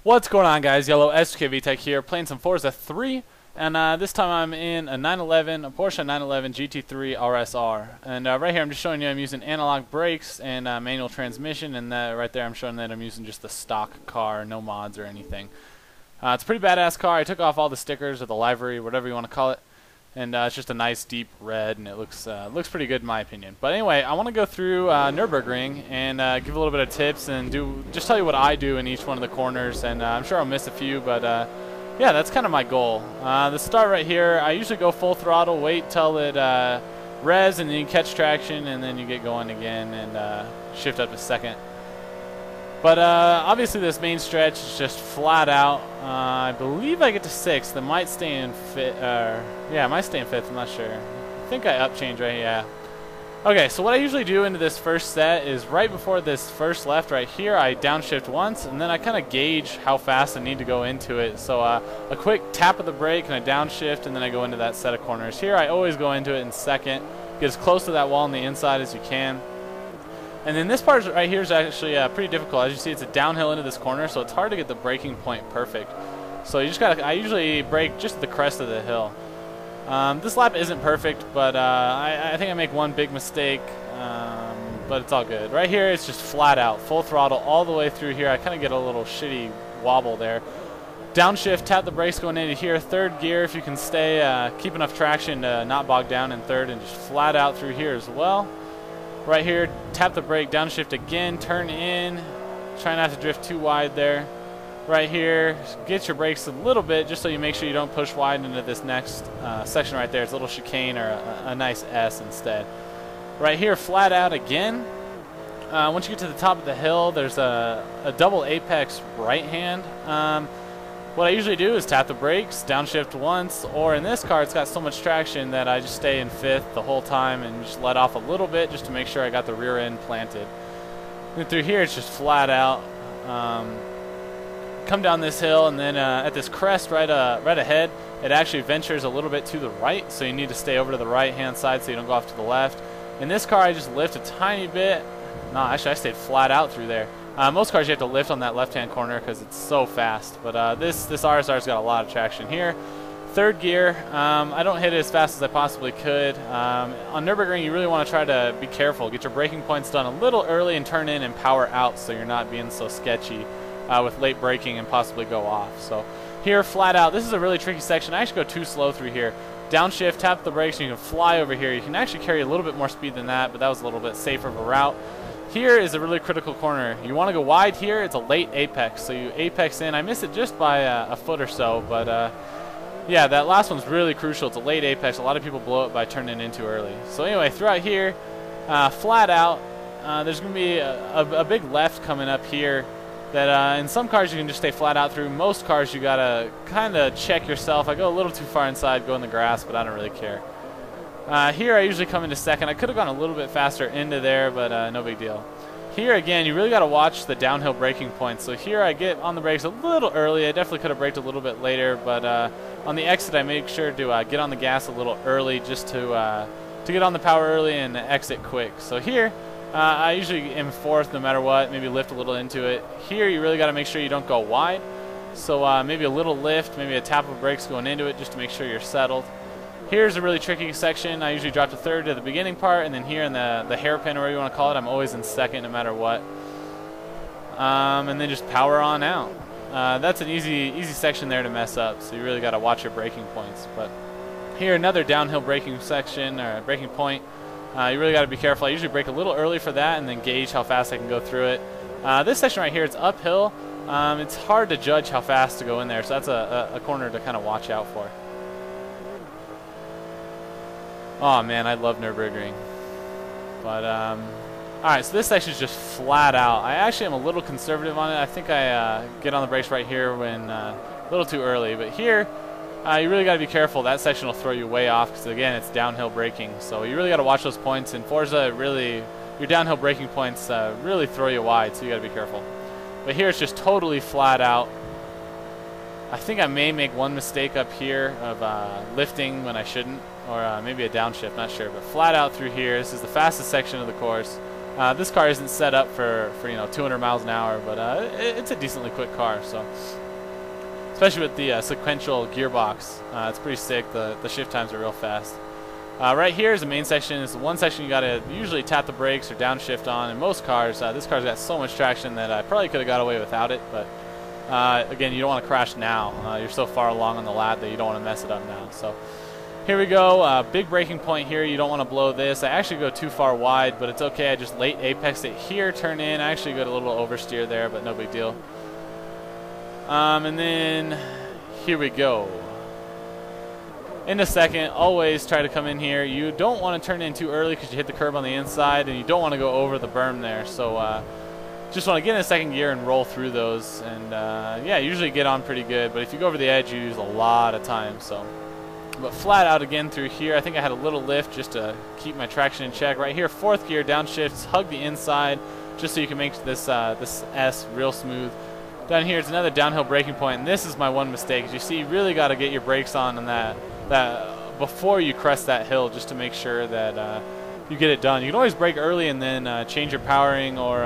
What's going on, guys? Yellow SKV Tech here, playing some Forza 3, and this time I'm in a Porsche 911 GT3RSR. And right here I'm just showing you I'm using analog brakes and manual transmission, and right there I'm showing that I'm using just the stock car, no mods or anything. It's a pretty badass car. I took off all the stickers or the livery, whatever you want to call it, and it's just a nice deep red, and it looks pretty good in my opinion. But anyway, I want to go through Nurburgring and give a little bit of tips and just tell you what I do in each one of the corners, and I'm sure I'll miss a few, but yeah, that's kind of my goal. The start right here, I usually go full throttle, wait till it revs, and then you catch traction, and then you get going again and shift up to second. But obviously this main stretch is just flat out. I believe I get to 6th. It might stay in 5th. Yeah, it might stay in 5th. I'm not sure. I think I upchanged right here. Yeah. Okay, so what I usually do into this first set is right before this first left right here, I downshift once, and then I kind of gauge how fast I need to go into it. So a quick tap of the brake and a downshift, and then I go into that set of corners. Here I always go into it in second. Get as close to that wall on the inside as you can. And then this part right here is actually pretty difficult. As you see, it's a downhill into this corner, so it's hard to get the braking point perfect. So you just gotta, I usually brake just at the crest of the hill. This lap isn't perfect, but I think I make one big mistake, but it's all good. Right here, it's just flat out, full throttle all the way through here. I kind of get a little shitty wobble there. Downshift, tap the brakes going into here. Third gear, if you can stay, keep enough traction to not bog down in third, and just flat out through here as well. Right here, tap the brake, downshift again, turn in, try not to drift too wide there. Right here, get your brakes a little bit just so you make sure you don't push wide into this next section right there. It's a little chicane or a nice S instead. Right here, flat out again. Once you get to the top of the hill, there's a double apex right hand. What I usually do is tap the brakes, downshift once, or in this car it's got so much traction that I just stay in 5th the whole time and just let off a little bit just to make sure I got the rear end planted. And through here it's just flat out. Come down this hill, and then at this crest right ahead, it actually ventures a little bit to the right, so you need to stay over to the right hand side so you don't go off to the left. In this car I just lift a tiny bit. No, actually I stayed flat out through there. Most cars you have to lift on that left-hand corner because it's so fast, but this RSR's got a lot of traction here. Third gear, I don't hit it as fast as I possibly could. On Nurburgring, you really want to try to be careful. Get your braking points done a little early and turn in and power out so you're not being so sketchy with late braking and possibly go off. So here, flat out, this is a really tricky section. I actually go too slow through here. Downshift, tap the brakes, and you can fly over here. You can actually carry a little bit more speed than that, but that was a little bit safer of a route. Here is a really critical corner. You want to go wide here. It's a late apex, so you apex in. I missed it just by a foot or so, but yeah, that last one's really crucial. It's a late apex. A lot of people blow it by turning in too early. So anyway, throughout here, flat out, there's going to be a big left coming up here that in some cars you can just stay flat out through. Most cars you got to kind of check yourself. I go a little too far inside, go in the grass, but I don't really care. Here I usually come into second. I could have gone a little bit faster into there, but no big deal. Here again, you really got to watch the downhill braking points. So here I get on the brakes a little early. I definitely could have braked a little bit later, but on the exit I make sure to get on the gas a little early just to get on the power early and exit quick. So here I usually am 4th no matter what, maybe lift a little into it. Here you really got to make sure you don't go wide. So maybe a little lift, maybe a tap of brakes going into it just to make sure you're settled. Here's a really tricky section. I usually drop to 3rd to the beginning part, and then here in the hairpin, or whatever you want to call it, I'm always in 2nd no matter what. And then just power on out. That's an easy section there to mess up, so you really got to watch your braking points. But here, another downhill braking section, or braking point. You really got to be careful. I usually brake a little early for that and then gauge how fast I can go through it. This section right here, it's uphill. It's hard to judge how fast to go in there, so that's a corner to kind of watch out for. Oh man, I love Nurburgring. But alright, so this section is just flat out. I actually am a little conservative on it. I think I get on the brakes right here when a little too early. But here, you really got to be careful. That section will throw you way off because again, it's downhill braking. So you really got to watch those points. In Forza, your downhill braking points really throw you wide, so you got to be careful. But here it's just totally flat out. I think I may make one mistake up here of lifting when I shouldn't, or maybe a downshift, not sure, but flat out through here. This is the fastest section of the course. This car isn't set up for 200 miles an hour, but it's a decently quick car. So, especially with the sequential gearbox, it's pretty sick. The shift times are real fast. Right here is the main section. It's the one section you gotta usually tap the brakes or downshift on. In most cars, this car's got so much traction that I probably could have got away without it. But again, you don't want to crash now. You're so far along on the lap that you don't want to mess it up now. So here we go. Big braking point here. You don't want to blow this. I actually go too far wide, but it's okay. I just late apexed it here, turn in. I actually got a little oversteer there, but no big deal. And then here we go. In a second, always try to come in here. You don't want to turn in too early because you hit the curb on the inside, and you don't want to go over the berm there. So just want to get in a second gear and roll through those. And yeah, usually get on pretty good. But if you go over the edge, you use a lot of time. So, but flat out again through here. I think I had a little lift just to keep my traction in check. Right here, fourth gear, downshifts, hug the inside, just so you can make this this S real smooth. Down here, it's another downhill braking point, and this is my one mistake. You see, you really got to get your brakes on that before you crest that hill, just to make sure that you get it done. You can always brake early and then change your powering or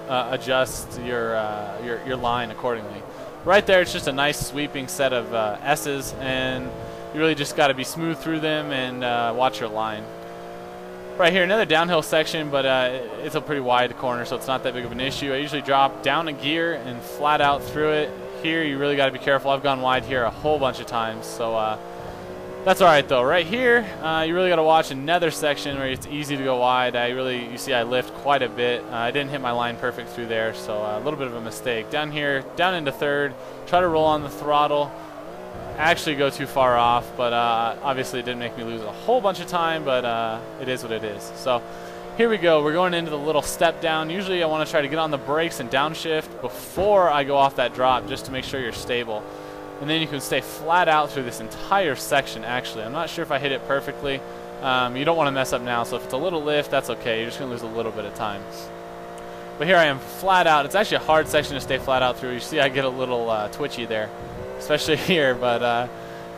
adjust your line accordingly. Right there, it's just a nice sweeping set of S's, and you really just got to be smooth through them and watch your line. Right here, another downhill section, but it's a pretty wide corner, so it's not that big of an issue. I usually drop down a gear and flat out through it. Here, you really got to be careful. I've gone wide here a whole bunch of times, so that's all right though. Right here, you really got to watch another section where it's easy to go wide. You see I lift quite a bit. I didn't hit my line perfect through there, so a little bit of a mistake. Down here, down into third, try to roll on the throttle. Actually go too far off, but obviously it didn't make me lose a whole bunch of time, but it is what it is. So here we go. We're going into the little step down. Usually I want to try to get on the brakes and downshift before I go off that drop, just to make sure you're stable. And then you can stay flat out through this entire section, actually. I'm not sure if I hit it perfectly. You don't want to mess up now, so if it's a little lift, that's okay. You're just going to lose a little bit of time. But here I am flat out. It's actually a hard section to stay flat out through. You see I get a little twitchy there, especially here. But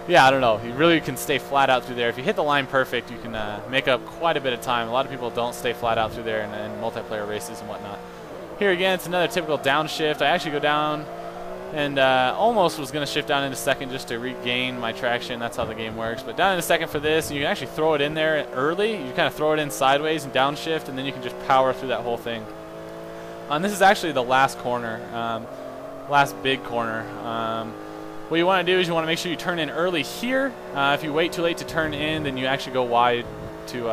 yeah, I don't know. You really can stay flat out through there. If you hit the line perfect, you can make up quite a bit of time. A lot of people don't stay flat out through there in multiplayer races and whatnot. Here again, it's another typical downshift. I actually go down and almost was going to shift down into second just to regain my traction. That's how the game works. But down into second for this, and you can actually throw it in there early. You kind of throw it in sideways and downshift, and then you can just power through that whole thing. And this is actually the last corner, last big corner. What you want to do is you want to make sure you turn in early here. If you wait too late to turn in, then you actually go wide to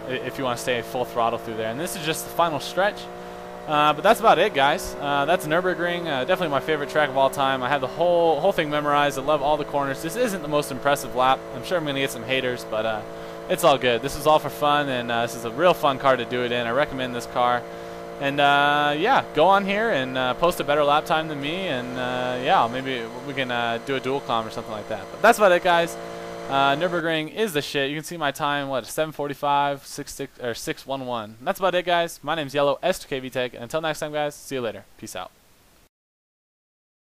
if you want to stay full throttle through there. And this is just the final stretch. But that's about it, guys. That's Nurburgring. Definitely my favorite track of all time. I have the whole thing memorized. I love all the corners. This isn't the most impressive lap. I'm sure I'm going to get some haters, but it's all good. This is all for fun, and this is a real fun car to do it in. I recommend this car. And yeah, go on here and post a better lap time than me, and yeah, maybe we can do a dual climb or something like that. But that's about it, guys. Nurburgring is the shit. You can see my time, what, 7:45, 6:11. That's about it, guys. My name's Yellow, S2KVTech, and until next time, guys, see you later. Peace out.